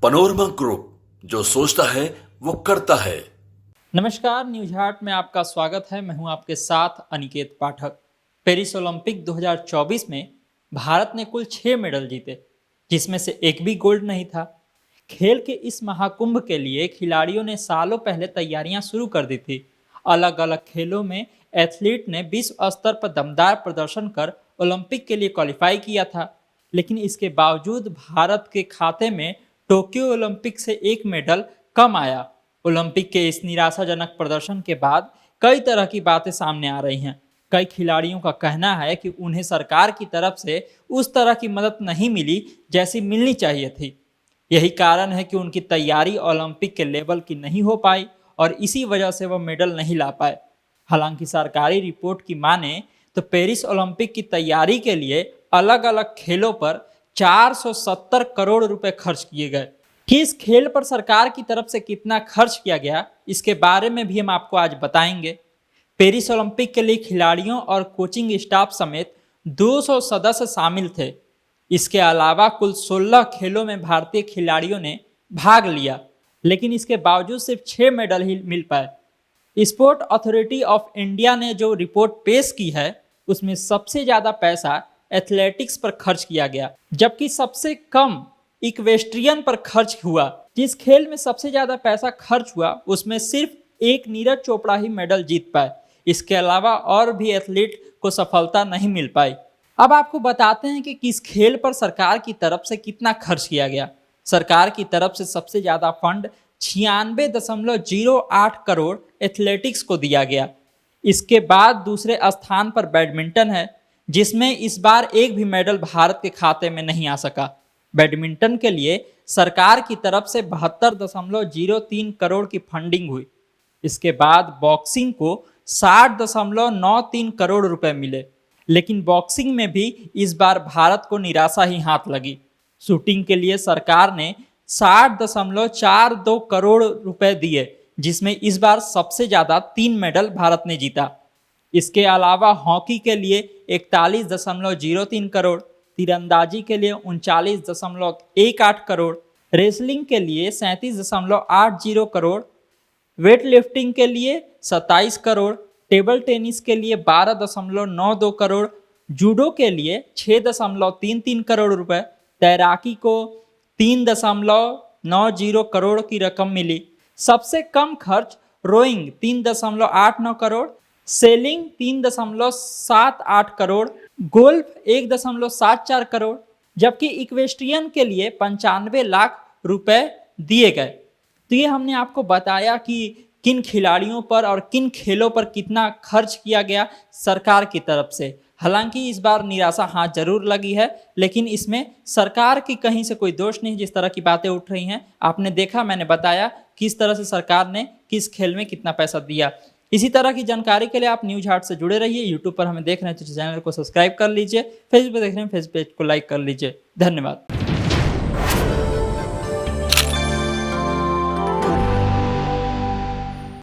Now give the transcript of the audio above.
Panorama group, जो सोचता है वो करता है। नमस्कार, न्यूज हाट में आपका स्वागत है। मैं हूं आपके साथ अनिकेत पाठक। पेरिस ओलंपिक 2024 में भारत ने कुल 6 मेडल जीते, जिसमें से एक भी गोल्ड नहीं था। खेल के इस महाकुंभ के लिए खिलाड़ियों ने सालों पहले तैयारियां शुरू कर दी थी। अलग अलग खेलों में एथलीट ने विश्व स्तर पर दमदार प्रदर्शन कर ओलंपिक के लिए क्वालिफाई किया था, लेकिन इसके बावजूद भारत के खाते में टोक्यो ओलंपिक से एक मेडल कम आया। ओलंपिक के इस निराशाजनक प्रदर्शन के बाद कई तरह की बातें सामने आ रही हैं। कई खिलाड़ियों का कहना है कि उन्हें सरकार की तरफ से उस तरह की मदद नहीं मिली जैसी मिलनी चाहिए थी। यही कारण है कि उनकी तैयारी ओलंपिक के लेवल की नहीं हो पाई और इसी वजह से वह मेडल नहीं ला पाए। हालांकि सरकारी रिपोर्ट की माने तो पेरिस ओलंपिक की तैयारी के लिए अलग अलग खेलों पर 470 करोड़ रुपए खर्च किए गए। कि इस खेल पर सरकार की तरफ से कितना खर्च किया गया, इसके बारे में भी हम आपको आज बताएंगे। पेरिस ओलंपिक के लिए खिलाड़ियों और कोचिंग स्टाफ समेत 200 सदस्य शामिल थे। इसके अलावा कुल 16 खेलों में भारतीय खिलाड़ियों ने भाग लिया, लेकिन इसके बावजूद सिर्फ 6 मेडल ही मिल पाए। स्पोर्ट अथॉरिटी ऑफ इंडिया ने जो रिपोर्ट पेश की है, उसमें सबसे ज्यादा पैसा एथलेटिक्स पर खर्च किया गया, जबकि सबसे कम इक्वेस्ट्रियन पर खर्च हुआ। जिस खेल में सबसे ज्यादा पैसा खर्च हुआ, उसमें सिर्फ एक नीरज चोपड़ा ही मेडल जीत पाए। इसके अलावा और भी एथलीट को सफलता नहीं मिल पाई। अब आपको बताते हैं कि किस खेल पर सरकार की तरफ से कितना खर्च किया गया। सरकार की तरफ से सबसे ज्यादा फंड 96.08 करोड़ एथलेटिक्स को दिया गया। इसके बाद दूसरे स्थान पर बैडमिंटन है, जिसमें इस बार एक भी मेडल भारत के खाते में नहीं आ सका। बैडमिंटन के लिए सरकार की तरफ से 72.03 करोड़ की फंडिंग हुई। इसके बाद बॉक्सिंग को 60.93 करोड़ रुपए मिले, लेकिन बॉक्सिंग में भी इस बार भारत को निराशा ही हाथ लगी। शूटिंग के लिए सरकार ने 60.42 करोड़ रुपए दिए, जिसमें इस बार सबसे ज्यादा 3 मेडल भारत ने जीता। इसके अलावा हॉकी के लिए 41.03 करोड़, तीरंदाजी के लिए 39.18 करोड़, रेसलिंग के लिए 37.80 करोड़, वेट लिफ्टिंग के लिए 27 करोड़, टेबल टेनिस के लिए 12.92 करोड़, जूडो के लिए 6.33 करोड़ रुपए, तैराकी को 3.90 करोड़ की रकम मिली। सबसे कम खर्च rowing 3.89 crore, sailing 3.78 crore, golf 1.74 crore, जबकि इक्वेस्ट्रियन के लिए 95 लाख रुपए दिए गए। तो ये हमने आपको बताया कि किन खिलाड़ियों पर और किन खेलों पर कितना खर्च किया गया सरकार की तरफ से। हालांकि इस बार निराशा हाथ जरूर लगी है, लेकिन इसमें सरकार की कहीं से कोई दोष नहीं। जिस तरह की बातें उठ रही हैं, आपने देखा, मैंने बताया किस तरह से सरकार ने किस खेल में कितना पैसा दिया। इसी तरह की जानकारी के लिए आप न्यूज हाट से जुड़े रहिए। यूट्यूब पर हमें देख रहे हैं तो चैनल को सब्सक्राइब कर लीजिए, फेसबुक देख रहे हैं फेसबुक पेज को लाइक कर लीजिए। धन्यवाद।